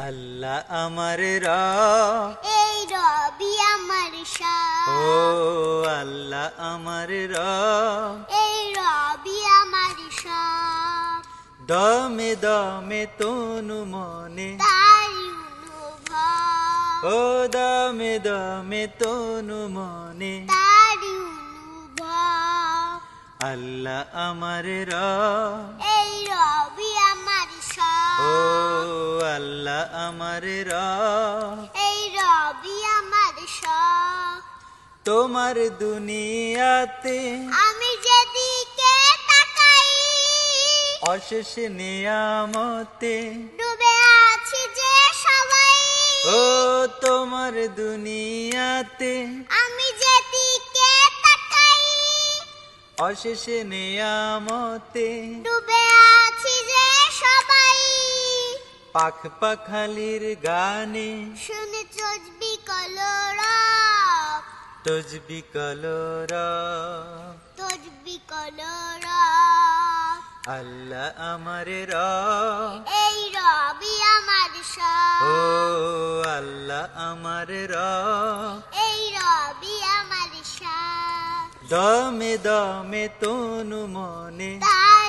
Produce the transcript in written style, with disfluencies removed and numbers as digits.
আল্লাহ আমার রব, এই রবি আমার শাহ। ও আল্লাহ আমার রব, এই রবি আমার শাহ। দমে দমে তনু মনে, তারি অনুভব, ও দমে দমে তনু মনে, তারি অনুভব। আল্লাহ আমার রব, এই রবি আমার শাহ। ও আল্লাহ আমার রব, এই রবি আমার শাহ। তোমার দুনিয়াতে আমি যেদিকে তাকাই, অশেষ নিয়ামতে, ডুবে আছি যে সবাই। ও তোমার দুনিয়াতে আমি যেদিকে তাকাই, অশেষ নিয়ামতে, ডুবে আছি যে সবাই। পাখ পাখালির গানে শুনে তসবিহ কলরব, তসবি কলরব, তসবিহ কলরব। আল্লাহ আমার রব, এই রবি আমার শাহ। ও আল্লাহ আমার রব, এই রবি আমার শাহ। দমে দমে তনু মনে, তার